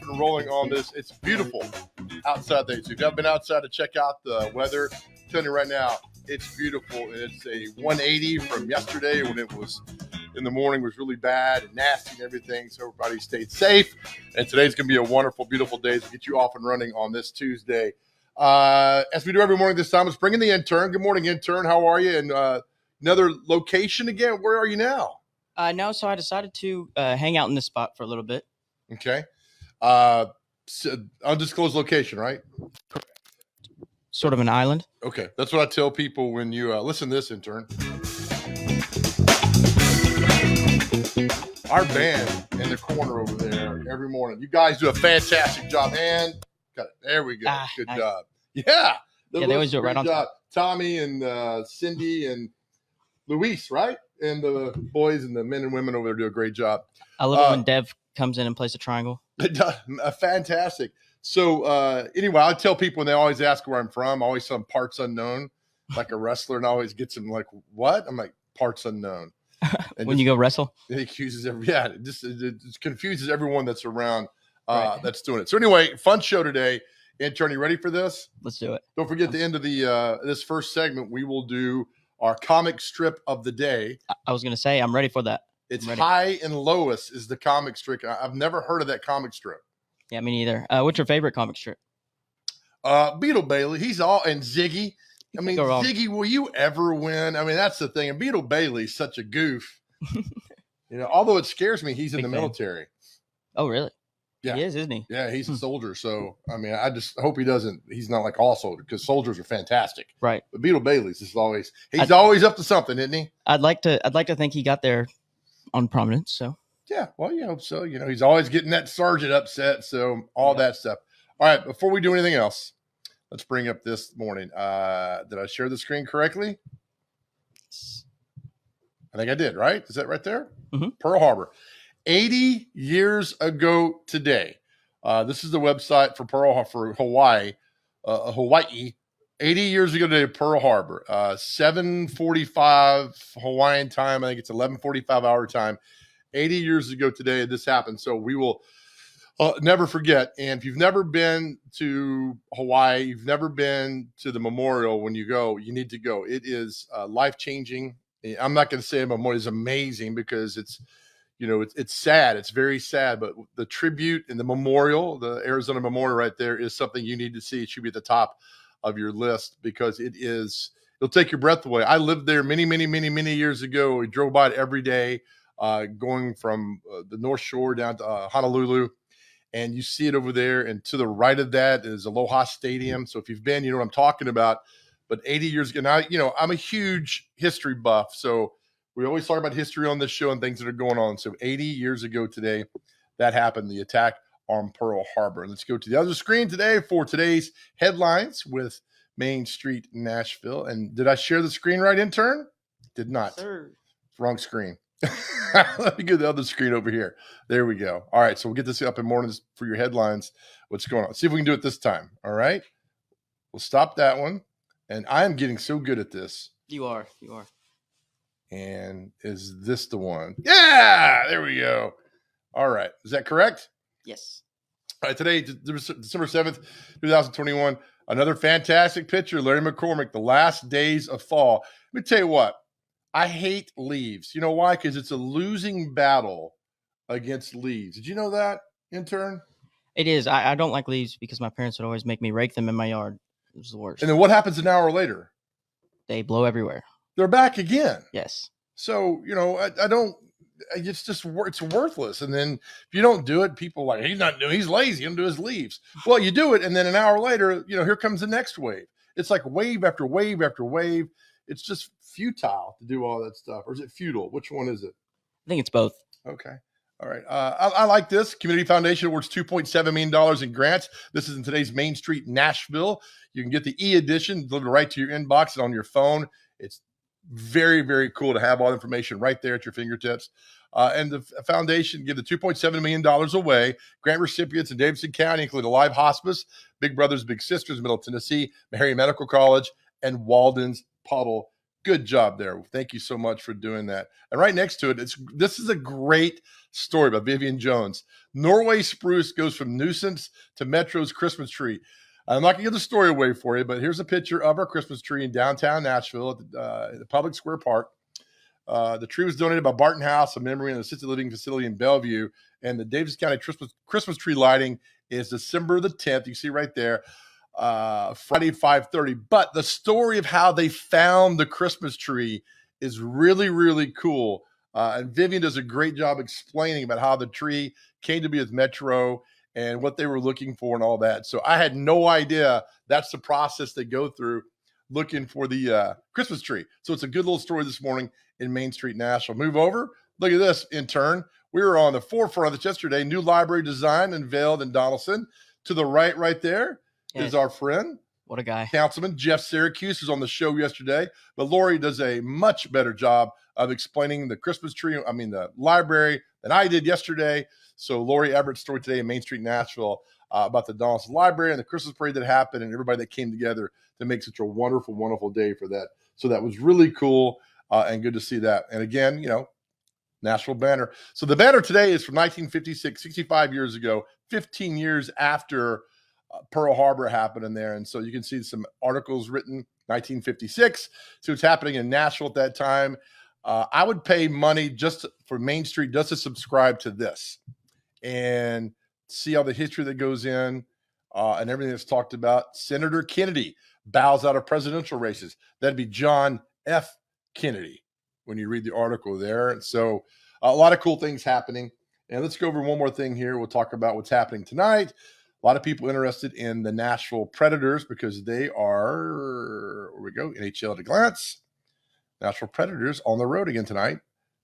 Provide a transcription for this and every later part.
and rolling on this. It's beautiful outside there. So if you've never been outside to check out the weather, I'm telling you right now, it's beautiful. And it's a 180 from yesterday when it was in the morning was really bad and nasty and everything. So everybody stayed safe. And today's going to be a wonderful, beautiful day to get you off and running on this Tuesday. As we do every morning this time, let's bring in the intern. Good morning, intern. How are you? And another location again. Where are you now? No, so I decided to hang out in this spot for a little bit. Okay. So undisclosed location, right? Sort of an island. Okay. That's what I tell people when you listen to this, intern. Our band in the corner over there every morning. You guys do a fantastic job. And got it. There we go. Good nice. job. Yeah. They always do it right on job. Tommy and Cindy and Luis, right? And the boys and the men and women over there do a great job. I love it when Dev comes in and plays a triangle. Fantastic. So anyway, I tell people when they always ask where I'm from, always some parts unknown, like a wrestler, and always gets them like, what? I'm like, parts unknown. And when you go wrestle? It accuses it confuses everyone that's around that's doing it. So anyway, fun show today. Intern, you ready for this? Let's do it. Don't forget the end of the this first segment, we will do our comic strip of the day. I was going to say, I'm ready for that. It's High and Lois is the comic strip. I've never heard of that comic strip. Yeah, me neither. What's your favorite comic strip? Beetle Bailey. He's all, and Ziggy. I mean, Ziggy, will you ever win? I mean, that's the thing. And Beetle Bailey's such a goof. Although it scares me, he's in the military. Oh, really? Yeah. He is, isn't he? Yeah, he's a soldier. So, I mean, I just hope he's not like all soldiers, because soldiers are fantastic. Right. But Beetle Bailey's is always up to something, isn't he? I'd like to think he got there on prominence. So. Yeah, well, you hope so. He's always getting that sergeant upset. So all that stuff. All right, before we do anything else, let's bring up this morning. Did I share the screen correctly? I think I did, right? Is that right there? Mm-hmm. Pearl Harbor. 80 years ago today. This is the website for Hawaii. Hawaii. 80 years ago today, Pearl Harbor. 7:45 Hawaiian time. I think it's 11:45 our time. 80 years ago today, this happened. So we will never forget. And if you've never been to Hawaii, you've never been to the memorial, when you go, you need to go. It is life-changing. I'm not going to say a memorial is amazing, because it's sad. It's very sad. But the tribute and the memorial, the Arizona Memorial right there, is something you need to see. It should be at the top of your list, because it'll take your breath away. I lived there many, many, many, many years ago. We drove by it every day. Going from the North Shore down to Honolulu, and you see it over there. And to the right of that is Aloha Stadium. So if you've been, you know what I'm talking about. But 80 years ago now, I'm a huge history buff. So we always talk about history on this show and things that are going on. So 80 years ago today, that happened, the attack on Pearl Harbor. Let's go to the other screen today for today's headlines with Main Street Nashville. And did I share the screen right, intern? Did not. Yes, sir. Wrong screen. Let me get the other screen over here. There we go. All right, so we'll get this up in mornings for your headlines. What's going on? See if we can do it this time. All right. We'll stop that one. And I am getting so good at this. You are. And is this the one? Yeah, there we go. All right. Is that correct? Yes. All right, today, December 7th, 2021, another fantastic picture, Larry McCormick, The Last Days of Fall. Let me tell you what. I hate leaves. You know why? Because it's a losing battle against leaves. Did you know that, intern? It is. I don't like leaves because my parents would always make me rake them in my yard. It was the worst. And then what happens an hour later? They blow everywhere. They're back again. Yes. So, I don't, it's just, it's worthless. And then if you don't do it, people are like, he's lazy, he'll do his leaves. Well, you do it. And then an hour later, here comes the next wave. It's like wave after wave after wave. It's just futile to do all that stuff. Or is it futile? Which one is it? I think it's both. Okay. All right. I like this. Community Foundation awards $2.7 million in grants. This is in today's Main Street Nashville. You can get the e-edition delivered right to your inbox and on your phone. It's very, very cool to have all the information right there at your fingertips. And the foundation give the $2.7 million away. Grant recipients in Davidson County include Alive Hospice, Big Brothers Big Sisters, Middle Tennessee, Meharry Medical College, and Walden's Puddle Good job there. Thank you so much for doing that. And right next to it, this is a great story by Vivian Jones. Norway spruce goes from nuisance to Metro's Christmas tree. I'm not going to give the story away for you, but here's a picture of our Christmas tree in downtown Nashville at the Public Square Park. The tree was donated by Barton House, a memory and assisted living facility in Bellevue. And the Davis County Christmas tree lighting is December the 10th. You see right there, Friday, 5:30. But the story of how they found the Christmas tree is really, really cool. And Vivian does a great job explaining about how the tree came to be with Metro and what they were looking for and all that. So I had no idea that's the process they go through looking for the Christmas tree. So it's a good little story this morning in Main Street, Nashville. Move over. Look at this, intern. We were on the forefront of this yesterday. New library design unveiled in Donaldson. To the right there is our friend. What a guy. Councilman Jeff Syracuse was on the show yesterday. But Lori does a much better job of explaining the Christmas tree, the library, than I did yesterday. So Lori Everett's story today in Main Street, Nashville, about the Donaldson Library and the Christmas parade that happened and everybody that came together to make such a wonderful, wonderful day for that. So that was really cool and good to see that. And again, Nashville banner. So the banner today is from 1956, 65 years ago, 15 years after Pearl Harbor happened in there. And so you can see some articles written 1956. See what's happening in Nashville at that time. I would pay money just for Main Street just to subscribe to this and see all the history that goes in and everything that's talked about. Senator Kennedy bows out of presidential races. That'd be John F. Kennedy when you read the article there. And so a lot of cool things happening. And let's go over one more thing here. We'll talk about what's happening tonight. A lot of people interested in the Nashville Predators because they are, where we go, NHL at a glance. Nashville Predators on the road again tonight,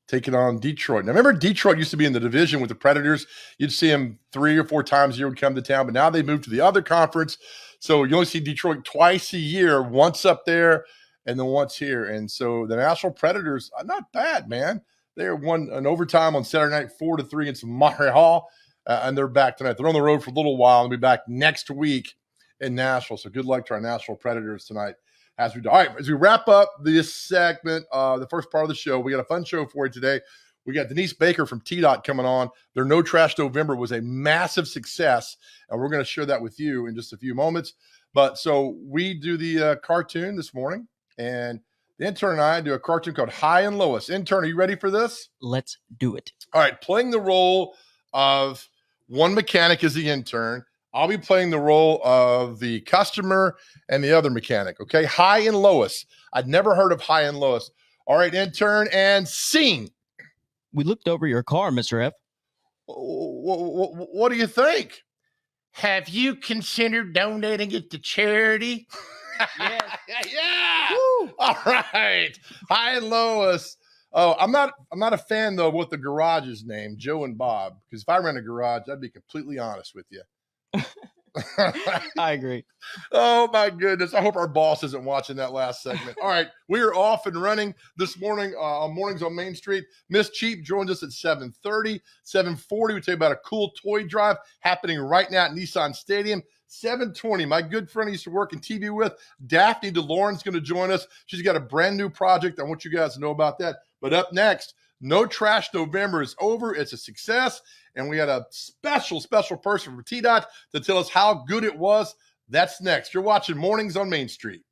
taking on Detroit. Now, remember, Detroit used to be in the division with the Predators. You'd see them 3 or 4 times a year would come to town, but now they moved to the other conference. So you only see Detroit twice a year, once up there and then once here. And so the Nashville Predators are not bad, man. They won an overtime on Saturday night, 4-3 against Montreal, and they're back tonight. They're on the road for a little while and be back next week in Nashville. So good luck to our Nashville Predators tonight. As we do. All right, as we wrap up this segment, the first part of the show, we got a fun show for you today. We got Denise Baker from TDOT coming on. Their No Trash November was a massive success, and we're going to share that with you in just a few moments. But so we do the cartoon this morning, and the intern and I do a cartoon called High and Lois. Intern, are you ready for this? Let's do it. All right, playing the role of one mechanic is the intern. I'll be playing the role of the customer and the other mechanic, okay? High and Lois. I'd never heard of High and Lois. All right, intern, and scene. We looked over your car, Mr. F. What do you think? Have you considered donating it to charity? Yes. Yeah. Woo. All right. High and Lois. Oh, I'm not a fan, though, of what the garage is named, Joe and Bob, because if I ran a garage, I'd be completely honest with you. I agree. Oh my goodness. I hope our boss isn't watching that last segment. All right. We are off and running this morning on Mornings on Main Street. Miss Cheap joins us at 7:30. 7:40, we tell you about a cool toy drive happening right now at Nissan Stadium. 7:20, my good friend I used to work in TV with, Daphne DeLorean's going to join us. She's got a brand new project. I want you guys to know about that. But up next, No Trash November is over. It's a success. And we had a special person from TDOT to tell us how good it was. That's next. You're watching Mornings on Main Street.